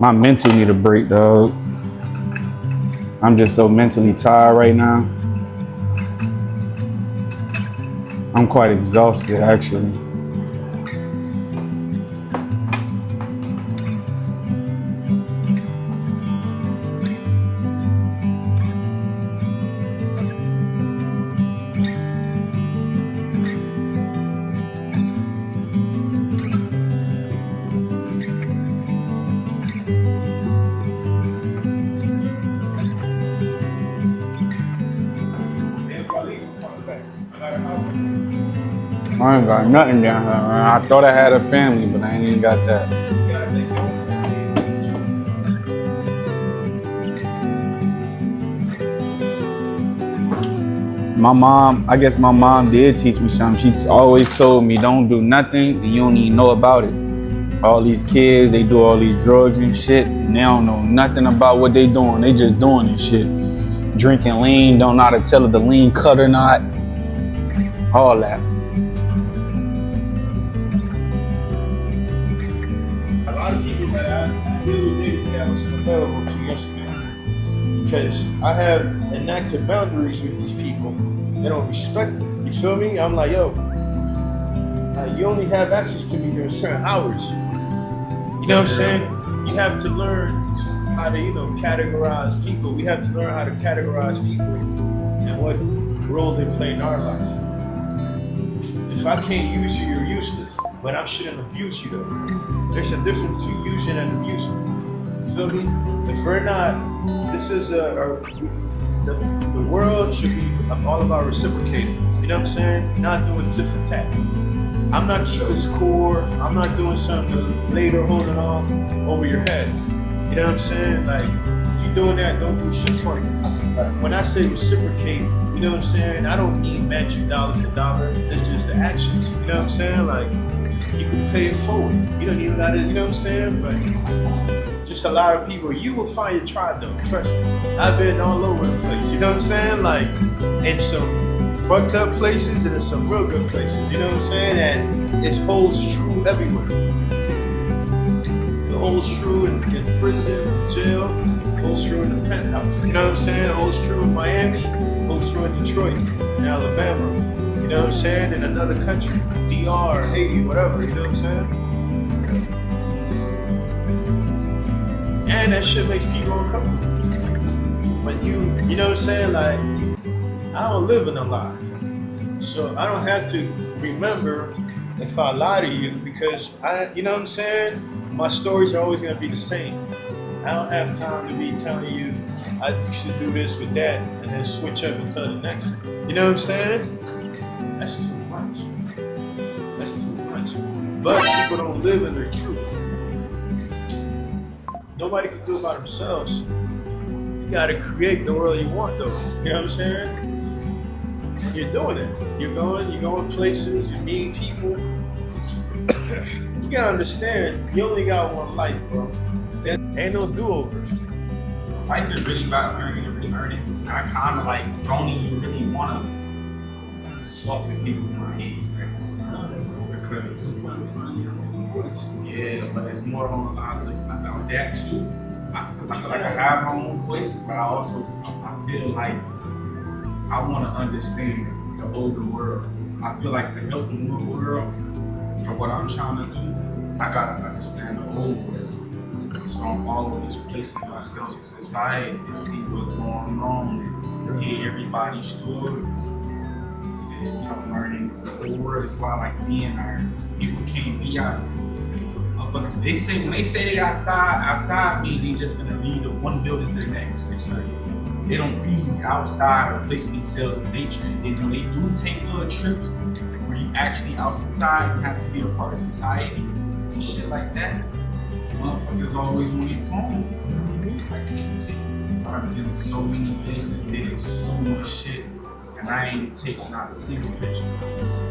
My mental need a break, dog. I'm just so mentally tired right now. I'm quite exhausted, actually. I ain't got nothing down here, man. I thought I had a family, but I ain't even got that. I guess my mom did teach me something. She always told me, don't do nothing and you don't even know about it. All these kids, they do all these drugs and shit, and they don't know nothing about what they doing. They just doing this shit. Drinking lean, don't know how to tell if the lean cut or not. All that. A lot of people that I really didn't have some available to yesterday because I have enacted boundaries with these people. They don't respect it. You feel me? I'm like, yo, you only have access to me during certain hours. You know what I'm saying? You have to learn how to, categorize people. We have to learn how to categorize people and what role they play in our life. If I can't use you, you're useless. But I shouldn't abuse you though. There's a difference between using and abusing. You feel me? If we're not, this is the world should be all about reciprocating. You know what I'm saying? Not doing tit for tat. I'm not keeping score. I'm not doing something later holding on over your head. You know what I'm saying? Like, if you're doing that, don't do shit for me. When I say reciprocate, you know what I'm saying? I don't need magic dollar for dollar. It's just the actions. You know what I'm saying? Like, you can pay it forward. You don't even gotta, you know what I'm saying? But just a lot of people, you will find your tribe though, trust me. I've been all over the place. You know what I'm saying? Like, in some fucked up places and in some real good places. You know what I'm saying? And it holds true everywhere. It holds true in prison, jail, holds true in the penthouse. You know what I'm saying? It holds true in Miami, holds true in Detroit, in Alabama. You know what I'm saying? In another country, DR, Haiti, whatever. You know what I'm saying? And that shit makes people uncomfortable. When you know what I'm saying? Like, I don't live in a lie. So I don't have to remember if I lie to you because you know what I'm saying? My stories are always gonna be the same. I don't have time to be telling you I should do this with that and then switch up until the next. You know what I'm saying? That's too much. That's too much. But people don't live in their truth. Nobody can do it by themselves. You gotta create the world you want though. You know what I'm saying? You're doing it. You're going places, you meet people. You gotta understand, you only got one life, bro. There ain't no do-overs. Life is really about learning and relearning. And I kind of like don't even really want to swap with people my age, right? Because, yeah, but it's more along the lines of about that too. Because I feel like I have my own voice, but I feel like I want to understand the older world. I feel like to help the new world, for what I'm trying to do, I gotta understand the old world. So I'm always placing myself in society to see what's going on and hear everybody's stories. I'm learning the whole world is why like me and our people can't be out here. They say when they say they outside mean they just gonna leave the one building to the next. They don't be outside or placing themselves in nature. And then when they do take little trips where you actually outside and have to be a part of society and shit like that, motherfuckers always on their phones. I can't take it. I've been in so many places, did so much shit, and I ain't taking out a single picture.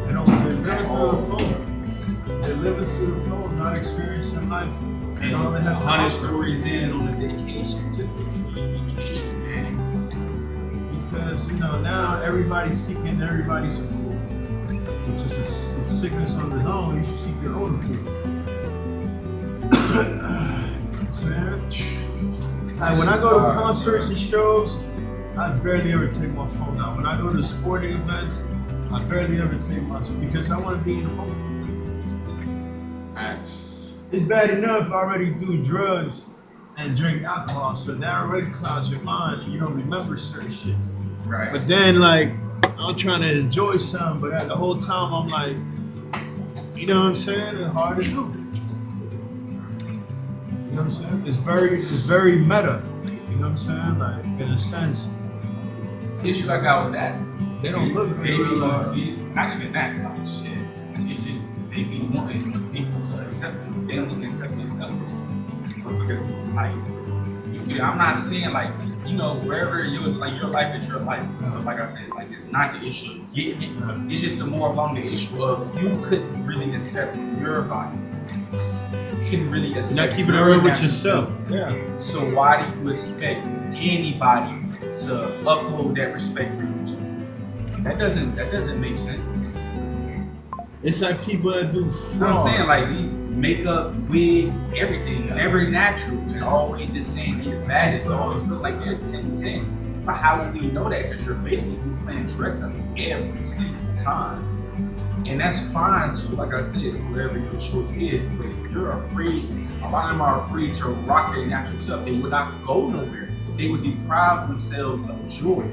You know, they're living through the phone. They're living through the phone, not experiencing life. And 100 stories in on a vacation, just enjoying vacation, man. Because, now everybody's seeking everybody's approval, which is a sickness on its own. You should seek your own approval. You know what I'm saying? Like when I go to concerts and shows, I barely ever take my phone out. When I go to sporting events, I barely ever take my phone because I want to be in the moment. It's bad enough I already do drugs and drink alcohol, so that already clouds your mind and you don't remember certain shit. Right. But then like I'm trying to enjoy something, but at the whole time I'm like, you know what I'm saying? It's hard to do. You know what I'm saying? It's very meta. You know what I'm saying? Like in a sense. The issue I got with that, They don't look baby, good. not even that, like shit. It's just they be wanting people to accept them. They don't accept themselves. Because like, I'm not saying like, you know, wherever your life is your life. So like I said, like it's not the issue of getting it. It's just the more along the issue of you couldn't really accept your body. You couldn't really accept. You're not keeping it your real with natural yourself. self. Yeah. So why do you expect anybody to uphold that respect for you too? That doesn't make sense. It's like people that do fraud. I'm saying like these makeup, wigs, everything, never natural. And always just saying they're bad. It's always look like they're 10-10. But how would we know that? Because you're basically playing dress up every single time. And that's fine too. Like I said, it's whatever your choice is. But if you're afraid, a lot of them are afraid to rock their natural self. They would not go nowhere. They would deprive themselves of joy,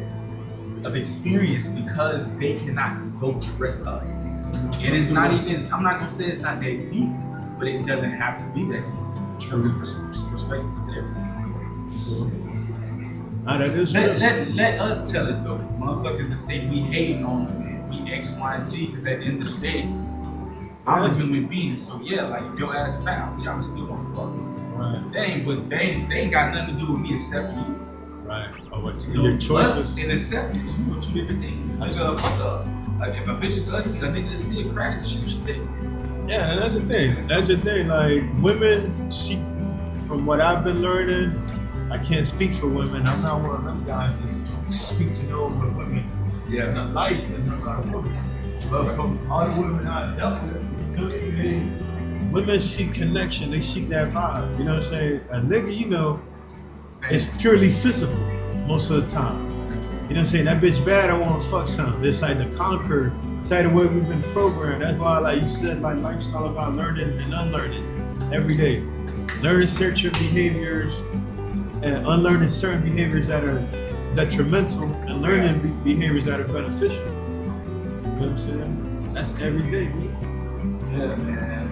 of experience because they cannot go dress up. And it's not even, I'm not gonna say it's not that deep, but it doesn't have to be that deep. From this perspective, it's everything. Let us tell it though. Motherfuckers that say we hating on them, we X, Y, and Z, because at the end of the day, I'm a human being. So yeah, like if your ass foul, yeah, I'm still gonna fuck you. Right. They ain't got nothing to do with me except you. Right. Or what You know, your choices. lust and acceptance, you know, two different things. Nigga, fuck up. Like if a bitch is ugly, a nigga is still crash the shit she did. Yeah, and that's the thing. That's the thing. Like women, from what I've been learning, I can't speak for women. I'm not one of them guys that speak to no women. Yeah. Not like and not a woman. But from all the women I've dealt with, women seek connection. They seek that vibe. You know what I'm saying? A nigga, you know, it's purely physical most of the time. You know what I'm saying? That bitch bad, I want to fuck something. It's like the conquer. It's like the way we've been programmed. That's why, like you said, like life's all about learning and unlearning every day. Learning certain behaviors and unlearning certain behaviors that are detrimental and learning behaviors that are beneficial. You know what I'm saying? That's every day, man. Yeah, man.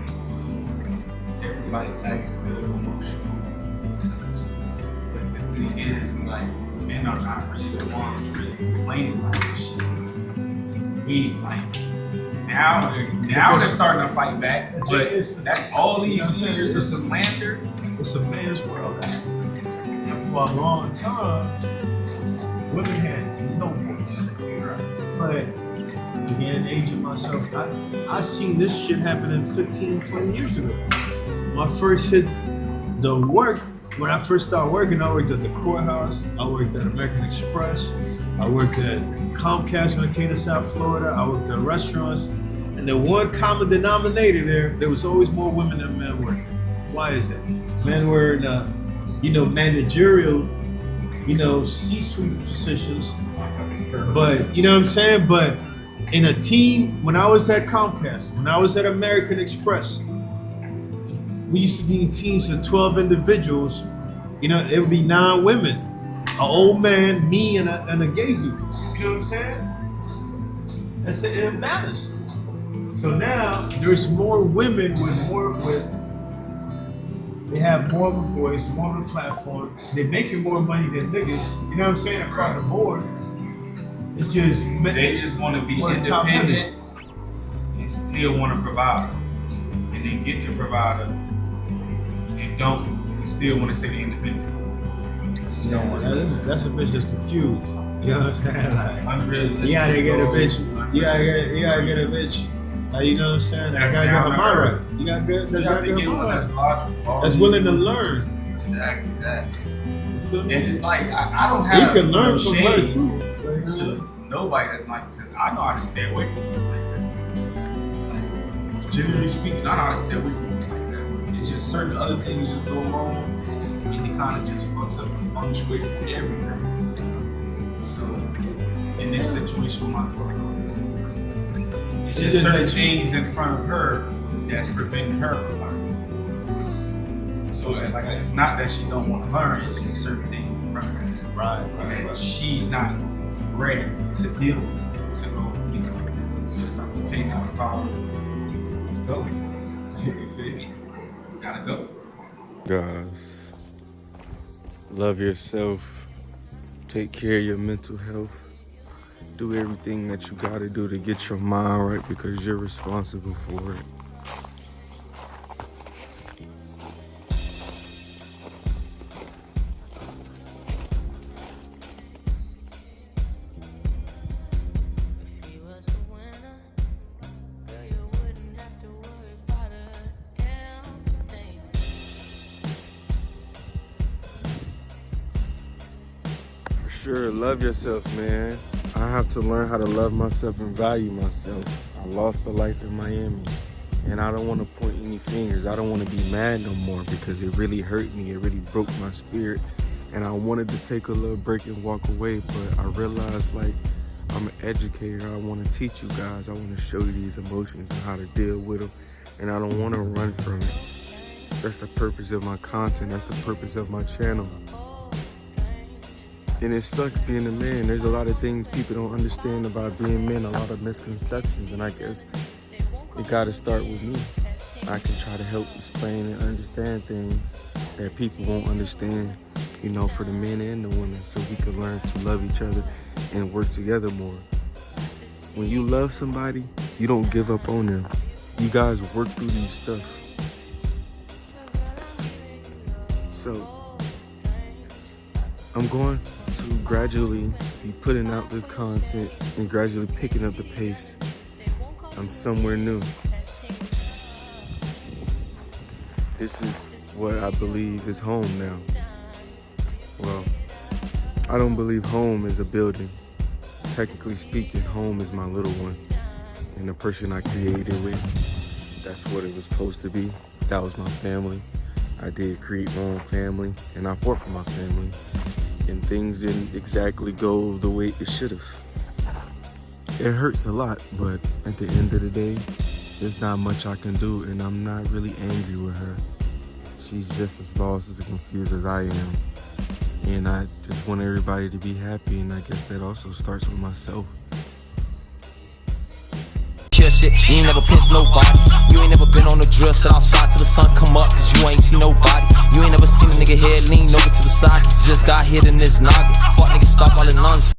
Everybody likes a bit of emotional intelligence. But the thing is, like, men are not really the ones really complaining like this shit. We like now they're starting to fight back, but that's all these years of slander. It's a man's world. And for a long time, women had no voice. But again, aging myself, I seen this shit happening 15, 20 years ago. When I first hit the work, when I first started working, I worked at the courthouse, I worked at American Express, I worked at Comcast when I came to South Florida, I worked at restaurants, and the one common denominator there was always more women than men working. Why is that? Men were in, managerial, C-suite positions, but, you know what I'm saying? But in a team, when I was at Comcast, when I was at American Express, we used to be in teams of 12 individuals. You know, it would be 9 women, an old man, me, and a gay dude. You know what I'm saying? That's the imbalance. So now there's more women they have more of a voice, more of a platform. They're making more money than niggas. You know what I'm saying? Across the board. It's just they just want to be independent and still want to provide, and then get the provider and don't still want to stay independent. You know what? That's a bitch that's confused. You know what I'm saying? Like, unrealistic. You gotta get a bitch. You gotta get a bitch. You know what I'm saying? That's gotta down get to my earth. right. You gotta get You have to get one that's logical. That's willing to learn. Exactly that. You feel me? And it's like I don't have You can learn no from her shame too. to nobody that's like, because I know how to stay away from people like that. Like, generally speaking, I know how to stay away from people like that. It's just certain other things just go wrong. and it kind of just fucks up the feng shui with everything. So, in this situation with my daughter, it's just certain things in front of her that's preventing her from learning. So, like, it's not that she don't want to learn; it's just certain things in front of her. Right. And she's not ready to deal with it, to go, you know. So it's like, okay, not a problem. Go. You feel me? Gotta go. Guys, love yourself. Take care of your mental health. Do everything that you gotta do to get your mind right because you're responsible for it. Sure, love yourself, man. I have to learn how to love myself and value myself. I lost a life in Miami, and I don't want to point any fingers. I don't want to be mad no more because it really hurt me. It really broke my spirit, and I wanted to take a little break and walk away, but I realized, like, I'm an educator. I want to teach you guys. I want to show you these emotions and how to deal with them, and I don't want to run from it. That's the purpose of my content. That's the purpose of my channel. And it sucks being a man. There's a lot of things people don't understand about being men, a lot of misconceptions, and I guess it gotta start with me. I can try to help explain and understand things that people won't understand, you know, for the men and the women, so we can learn to love each other and work together more. When you love somebody, you don't give up on them. You guys work through these stuff. So, I'm going to gradually be putting out this content and gradually picking up the pace. I'm somewhere new. This is what I believe is home now. Well, I don't believe home is a building. Technically speaking, home is my little one. And the person I created it with, that's what it was supposed to be. That was my family. I did create my own family, and I fought for my family. And things didn't exactly go the way it should have. It hurts a lot, but at the end of the day, there's not much I can do, and I'm not really angry with her. She's just as lost and confused as I am. And I just want everybody to be happy, and I guess that also starts with myself. Kill shit, you ain't never pinched nobody. You ain't never been on the drill, sit outside till the sun come up, cause you ain't seen nobody. You ain't never seen a nigga head lean over to the side, cause he just got hit in his noggin. Fuck niggas, stop all the nuns.